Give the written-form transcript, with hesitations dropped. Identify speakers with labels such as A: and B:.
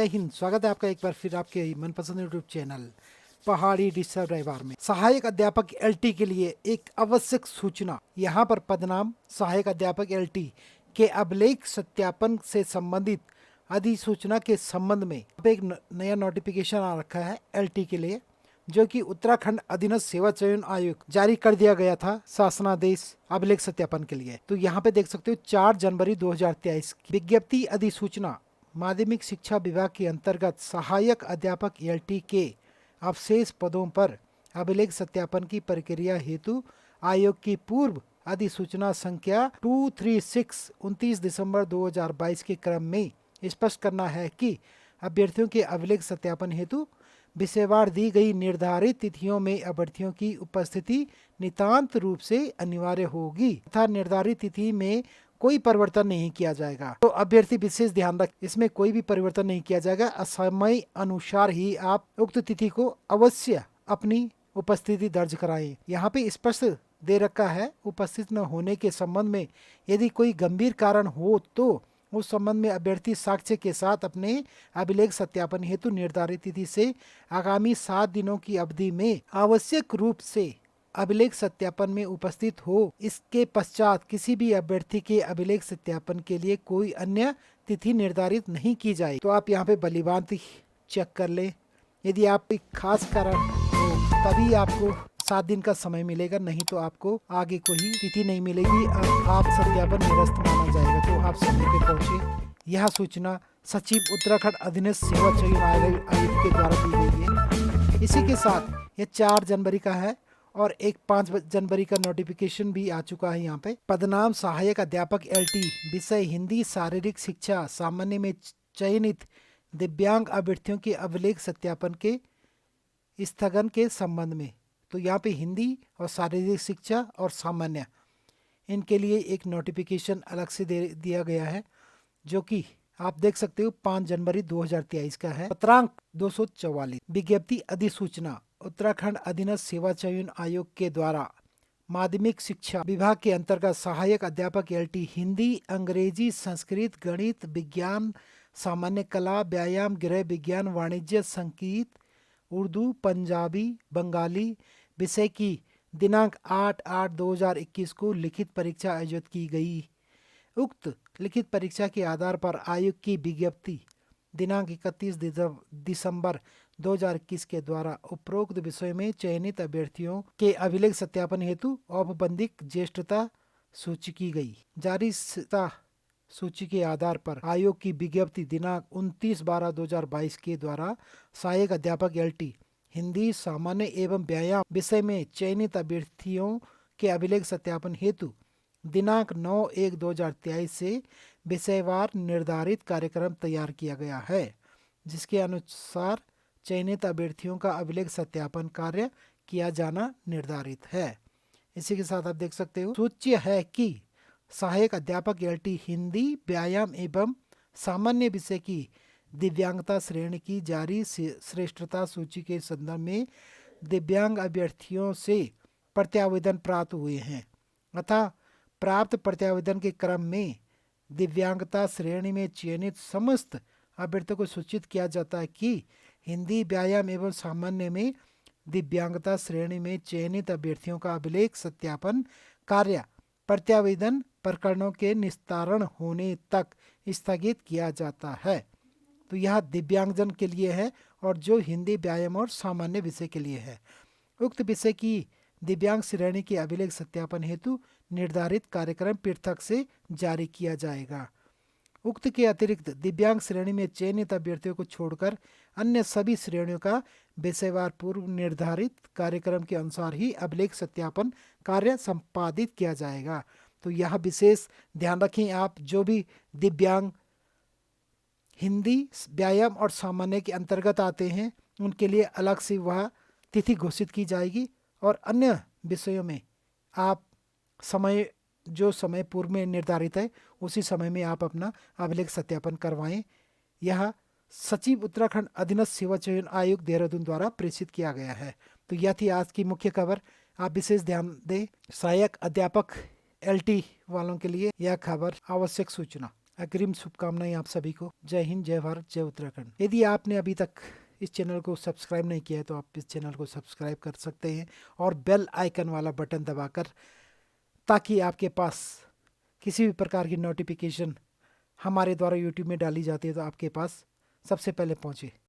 A: जय हिंद। स्वागत है आपका एक बार फिर आपके मनपसंद यूट्यूब चैनल पहाड़ी डिजिटल रविवार में। सहायक अध्यापक एलटी के लिए एक आवश्यक सूचना। यहाँ पर पदनाम सहायक अध्यापक एलटी के अभिलेख सत्यापन से संबंधित अधिसूचना के संबंध में अब एक नया नोटिफिकेशन आ रखा है एलटी के लिए, जो कि उत्तराखंड अधीनस्थ सेवा चयन आयोग जारी कर दिया गया था शासनादेश अभिलेख सत्यापन के लिए। तो यहाँ पे देख सकते हो 4 जनवरी 2023 की विज्ञप्ति अधिसूचना माध्यमिक शिक्षा विभाग के अंतर्गत सहायक अध्यापक एलटी के अवशेष पदों पर अभिलेख सत्यापन की प्रक्रिया हेतु आयोग की पूर्व अधिसूचना संख्या 236 29 दिसंबर 2022 के क्रम में स्पष्ट करना है कि अभ्यर्थियों के अभिलेख सत्यापन हेतु विषयवार दी गई निर्धारित तिथियों में अभ्यर्थियों की उपस्थिति नितांत रूप से अनिवार्य होगी तथा निर्धारित तिथि में कोई परिवर्तन नहीं किया जाएगा। तो अभ्यर्थी विशेष ध्यान रख, इसमें कोई भी परिवर्तन नहीं किया जाएगा। समय अनुसार ही आप उक्त तिथि को अवश्य अपनी उपस्थिति दर्ज कराएं। यहाँ पे स्पष्ट दे रखा है उपस्थित न होने के संबंध में यदि कोई गंभीर कारण हो तो उस संबंध में अभ्यर्थी साक्ष्य के साथ अपने अभिलेख सत्यापन हेतु निर्धारित तिथि से आगामी 7 दिनों की अवधि में आवश्यक रूप से अभिलेख सत्यापन में उपस्थित हो। इसके पश्चात किसी भी अभ्यर्थी के अभिलेख सत्यापन के लिए कोई अन्य तिथि निर्धारित नहीं की जाए। तो आप यहाँ पे बलिभांति चेक कर ले, यदि आप एक खास कारण हो तभी आपको 7 दिन का समय मिलेगा, नहीं तो आपको आगे कोई तिथि नहीं मिलेगी। आप सत्यापन निरस्त माना जाएगा। तो आप समय पे पहुँचे। यह सूचना सचिव उत्तराखंड अधीनस्थ सेवा चयन आयोग के द्वारा दी गई है। इसी के साथ यह 4 जनवरी का है और एक 5 जनवरी का नोटिफिकेशन भी आ चुका है। यहाँ पे पदनाम सहायक अध्यापक एलटी, विषय हिंदी शारीरिक शिक्षा सामान्य में चयनित दिव्यांग अभ्यर्थियों के अभिलेख सत्यापन के स्थगन के संबंध में। तो यहाँ पे हिंदी और शारीरिक शिक्षा और सामान्य इनके लिए एक नोटिफिकेशन अलग से दिया गया है, जो कि आप देख सकते हो 5 जनवरी 2023 का है। पत्रांक 244 विज्ञप्ति अधिसूचना उत्तराखंड अधीनस्थ सेवा चयन आयोग के द्वारा माध्यमिक शिक्षा विभाग के अंतर्गत सहायक अध्यापक एलटी हिंदी, अंग्रेजी, संस्कृत, गणित, विज्ञान, सामान्य कला, व्यायाम, गृह विज्ञान, वाणिज्य, संगीत, उर्दू, पंजाबी, बंगाली विषय की दिनांक 8/8/2021 को लिखित परीक्षा आयोजित की गई। उक्त लिखित परीक्षा के आधार पर आयोग की विज्ञप्ति दिनांक 31 दिसंबर 2021 के द्वारा उपरोक्त विषय में चयनित अभ्यर्थियों के अभिलेख सत्यापन हेतु औपबंधिक ज्येष्ठता सूची की गई। जारी सूची के आधार पर आयोग की विज्ञप्ति दिनांक 29/12/2022 के द्वारा सहायक अध्यापक एलटी हिंदी, सामान्य एवं व्यायाम विषय में चयनित अभ्यर्थियों के अभिलेख सत्यापन हेतु दिनांक 9/1/2023 से विषयवार निर्धारित कार्यक्रम तैयार किया गया है, जिसके अनुसार चयनित अभ्यर्थियों का अभिलेख सत्यापन कार्य किया जाना निर्धारित है। इसी के साथ आप देख सकते हो सूच्य है कि सहायक अध्यापक एलटी हिंदी, व्यायाम एवं सामान्य विषय की दिव्यांगता श्रेणी की जारी श्रेष्ठता सूची के संदर्भ में दिव्यांग अभ्यर्थियों से प्रत्यावेदन प्राप्त हुए हैं अतः प्राप्त प्रत्यावेदन के क्रम में दिव्यांगता श्रेणी में चयनित समस्त अभ्यर्थियों को सूचित किया जाता है कि हिंदी, व्यायाम एवं सामान्य में दिव्यांगता श्रेणी में चयनित अभ्यर्थियों का अभिलेख सत्यापन कार्य प्रत्यावेदन प्रकरणों के निस्तारण होने तक स्थगित किया जाता है। तो यह दिव्यांगजन के लिए है और जो हिंदी, व्यायाम और सामान्य विषय के लिए है। उक्त विषय की दिव्यांग श्रेणी के अभिलेख सत्यापन हेतु निर्धारित कार्यक्रम पृथक से जारी किया जाएगा। उक्त के अतिरिक्त दिव्यांग श्रेणी में चयनित अभ्यर्थियों को छोड़कर अन्य सभी श्रेणियों का विषयवार पूर्व निर्धारित कार्यक्रम के अनुसार ही अभिलेख सत्यापन कार्य संपादित किया जाएगा। तो यह विशेष ध्यान रखें, आप जो भी दिव्यांग हिंदी, व्यायाम और सामान्य के अंतर्गत आते हैं उनके लिए अलग से वह तिथि घोषित की जाएगी और अन्य विषयों में आप जो समय पूर्व में निर्धारित है उसी समय में आप अपना अभिलेख सत्यापन करवाएं। यह सचिव उत्तराखंड अधीनस्थ सेवा चयन आयोग देहरादून द्वारा प्रेषित किया गया है। तो यह थी आज की मुख्य खबर। आप विशेष ध्यान दें, सहायक अध्यापक एलटी वालों के लिए यह खबर आवश्यक सूचना। अग्रिम शुभकामनाएं आप सभी को। जय हिंद, जय भारत, जय उत्तराखंड। यदि आपने अभी तक इस चैनल को सब्सक्राइब नहीं किया है तो आप इस चैनल को सब्सक्राइब कर सकते हैं और बेल आइकन वाला बटन दबाकर, ताकि आपके पास किसी भी प्रकार की नोटिफिकेशन हमारे द्वारा यूट्यूब में डाली जाती है तो आपके पास सबसे पहले पहुंचे।